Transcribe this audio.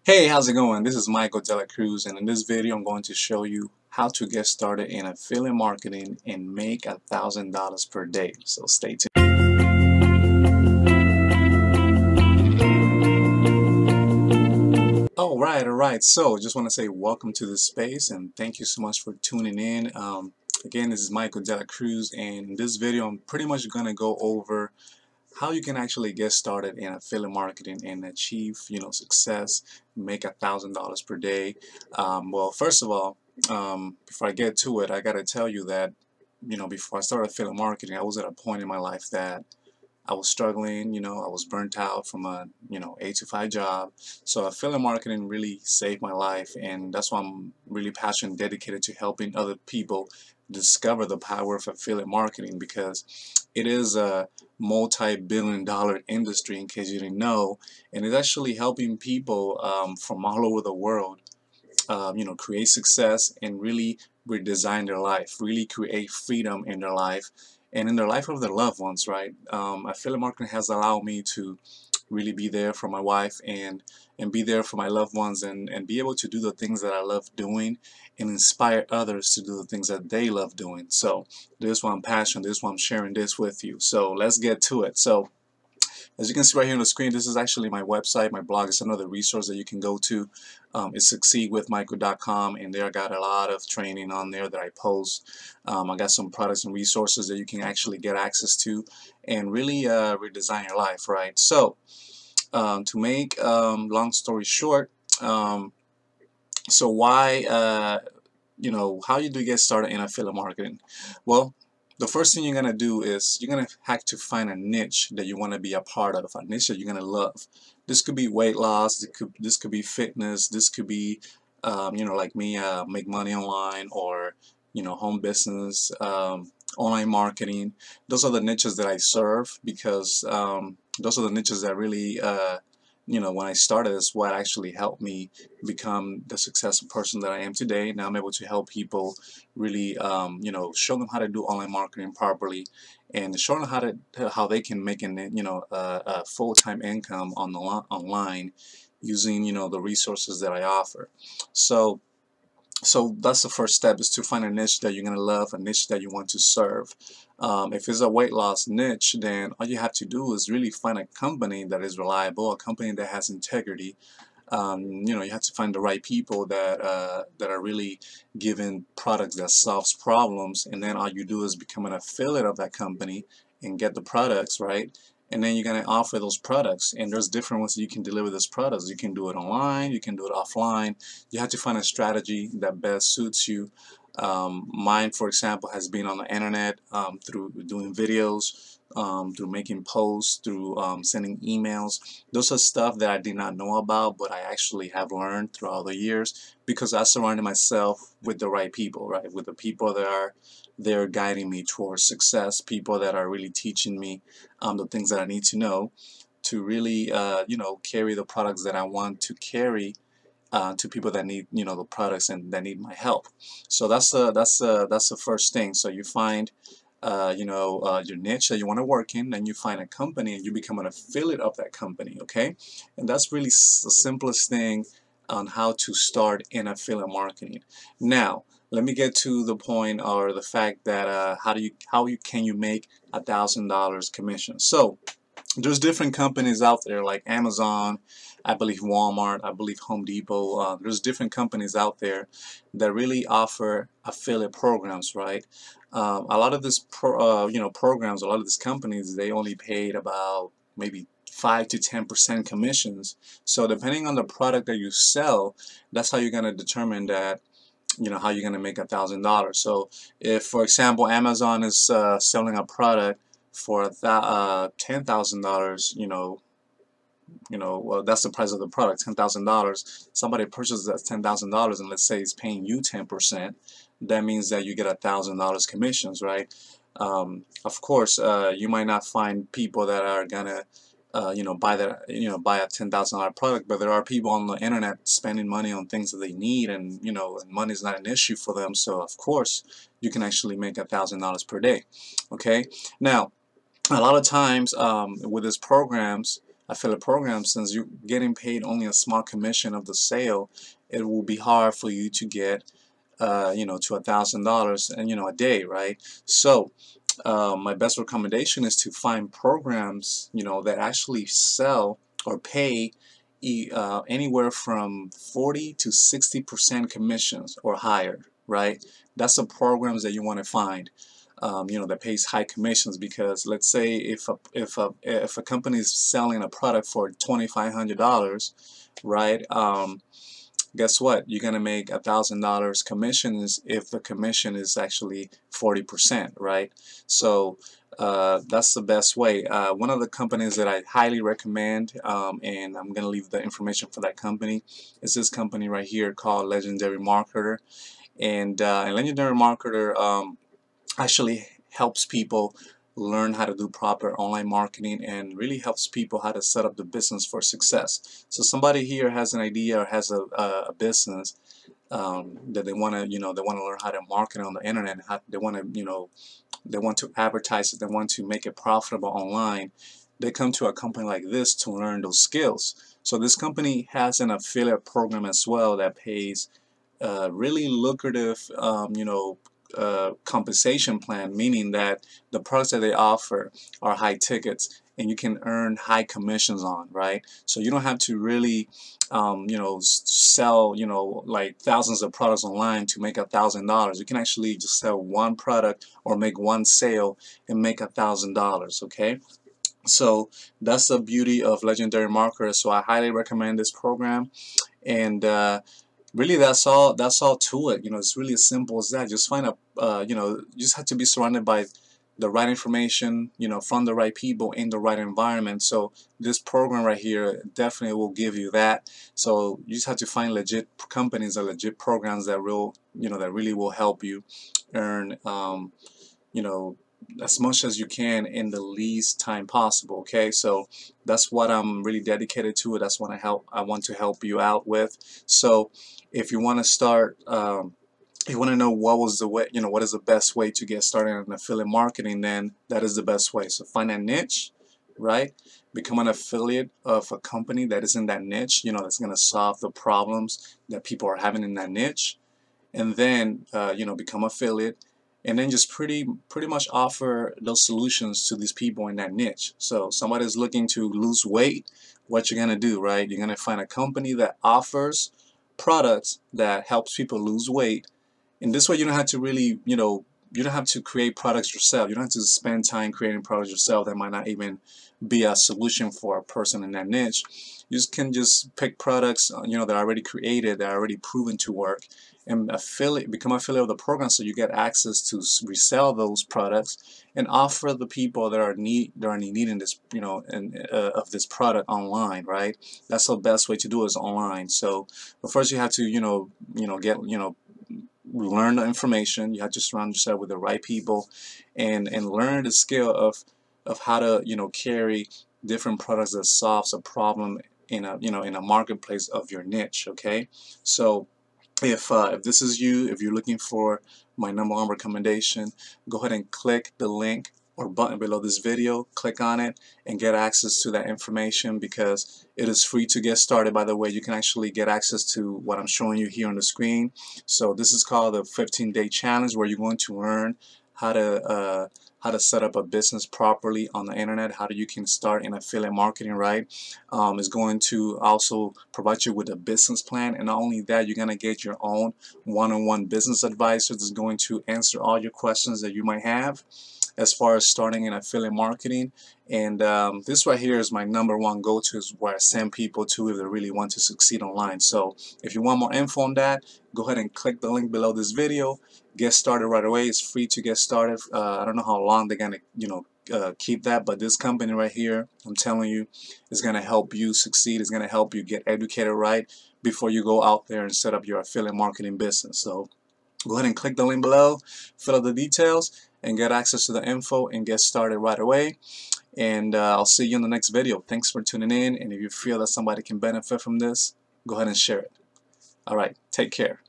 Hey, how's it going? This is Michael Cruz, and in this video I'm going to show you how to get started in affiliate marketing and make $1,000 per day. So stay tuned. All right. So just want to say welcome to this space and thank you so much for tuning in. Again, this is Michael Cruz, and in this video I'm pretty much going to go over how you can actually get started in affiliate marketing and achieve, success, make $1,000 per day. Well, first of all, before I get to it, I got to tell you that, before I started affiliate marketing, I was at a point in my life that I was struggling, I was burnt out from a, 8 to 5 job. So affiliate marketing really saved my life, and that's why I'm really passionate and dedicated to helping other people discover the power of affiliate marketing, because it is a multi-billion-dollar industry, in case you didn't know, and it's actually helping people from all over the world create success and really redesign their life, really create freedom in their life and in the life of their loved ones, right? Affiliate marketing has allowed me to really be there for my wife and be there for my loved ones, and be able to do the things that I love doing and inspire others to do the things that they love doing. So this is why I'm passionate, this is why I'm sharing this with you. So let's get to it. So as you can see right here on the screen, this is actually my website, my blog. It's another resource that you can go to. It's succeedwithmichael.com, and there I got a lot of training on there that I post. I got some products and resources that you can actually get access to and really redesign your life, right? So to make long story short, so why, how do you get started in affiliate marketing? Well, the first thing you're going to do is you're going to have to find a niche that you want to be a part of, a niche that you're going to love. This could be weight loss, this could be fitness, this could be, like me, make money online, or, home business, online marketing. Those are the niches that I serve, because those are the niches that really, when I started, is what actually helped me become the successful person that I am today. Now I'm able to help people really, show them how to do online marketing properly, and show them how they can make a full-time income on the online using, the resources that I offer. So that's the first step, is to find a niche that you're going to love, a niche that you want to serve. If it's a weight loss niche, then all you have to do is really find a company that is reliable, a company that has integrity. You have to find the right people that are really giving products that solves problems, and then all you do is become an affiliate of that company and get the products, right? And then you're going to offer those products, and there's different ways you can deliver those products. You can do it online, you can do it offline. You have to find a strategy that best suits you. Mine, for example, has been on the internet, through doing videos, through making posts, through sending emails. Those are stuff that I did not know about, but I actually have learned throughout the years, because I surrounded myself with the right people, right? With the people that are there guiding me towards success, people that are really teaching me the things that I need to know to really, carry the products that I want to carry to people that need, the products and that need my help. So that's the first thing. So you find your niche that you want to work in, then you find a company and you become an affiliate of that company, okay? And that's really the simplest thing on how to start in affiliate marketing. Now, let me get to the point, or the fact that can you make $1,000 commission? So there's different companies out there like Amazon, I believe Walmart, I believe Home Depot. There's different companies out there that really offer affiliate programs, right? A lot of this programs, a lot of these companies, they only paid about maybe 5 to 10% commissions. So depending on the product that you sell, that's how you're going to determine that, how you're going to make $1,000. So if, for example, Amazon is selling a product for $10,000, well, that's the price of the product, $10,000. Somebody purchases that $10,000, and let's say it's paying you 10%. That means that you get $1,000 commissions, right? Of course, you might not find people that are gonna buy buy a $10,000 product, but there are people on the internet spending money on things that they need, and money is not an issue for them. So of course, you can actually make $1,000 per day. Okay, now a lot of times with these programs, affiliate program, since you're getting paid only a small commission of the sale, it will be hard for you to get to $1,000 and a day, right? So my best recommendation is to find programs that actually sell or pay anywhere from 40 to 60% commissions or higher, right? That's the programs that you want to find. That pays high commissions, because let's say if a company is selling a product for $2,500, right? Guess what? You're gonna make $1,000 commissions if the commission is actually 40%, right? So that's the best way. One of the companies that I highly recommend, and I'm gonna leave the information for that company, is this company right here called Legendary Marketer. And Legendary Marketer actually helps people learn how to do proper online marketing, and really helps people how to set up the business for success. So somebody here has an idea or has a business that they want to they want to learn how to market on the internet, how they want to they want to advertise it, they want to make it profitable online. They come to a company like this to learn those skills. So this company has an affiliate program as well that pays really lucrative compensation plan, meaning that the products that they offer are high tickets and you can earn high commissions on, right? So you don't have to really sell like thousands of products online to make $1,000. You can actually just sell one product or make one sale and make $1,000, okay? So that's the beauty of Legendary Marketer. So I highly recommend this program. And really, that's all to it. It's really as simple as that. Just find a you just have to be surrounded by the right information, from the right people in the right environment. So this program right here definitely will give you that. So you just have to find legit companies or legit programs that that really will help you earn as much as you can in the least time possible. Okay, so that's what I'm really dedicated to. That's what I want to help you out with. So if you want to start, you want to know what was the way, what is the best way to get started in affiliate marketing, then that is the best way. So find a niche, right? Become an affiliate of a company that is in that niche, that's going to solve the problems that people are having in that niche, and then become affiliate, and then just pretty much offer those solutions to these people in that niche. So somebody's looking to lose weight, what you're gonna do, right? You're gonna find a company that offers products that helps people lose weight. And this way you don't have to really, you don't have to create products yourself. You don't have to spend time creating products yourself that might not even be a solution for a person in that niche. You can just pick products that are already created, that are already proven to work, and become affiliate of the program, so you get access to resell those products and offer the people that are needing this of this product online, right? That's the best way to do it, is online. So but first you have to learn the information. You have to surround yourself with the right people and learn the skill of how to carry different products that solves a problem in a marketplace of your niche. Okay, so if this is you, if you're looking for my #1 recommendation, go ahead and click the link or button below this video, click on it and get access to that information, because it is free to get started. By the way, you can actually get access to what I'm showing you here on the screen. So this is called the 15-day challenge, where you're going to learn how to set up a business properly on the internet, how you can start in affiliate marketing, right? It's going to also provide you with a business plan, and not only that, you're going to get your own one-on-one business advisor that's going to answer all your questions that you might have as far as starting in affiliate marketing. And this right here is my #1 go-to, is where I send people to if they really want to succeed online. So if you want more info on that, go ahead and click the link below this video. Get started right away. It's free to get started. I don't know how long they're gonna keep that, but this company right here, I'm telling you, is gonna help you succeed. It's gonna help you get educated right before you go out there and set up your affiliate marketing business. So go ahead and click the link below, fill out the details, and get access to the info and get started right away. And I'll see you in the next video. Thanks for tuning in, and if you feel that somebody can benefit from this, go ahead and share it. Alright, take care.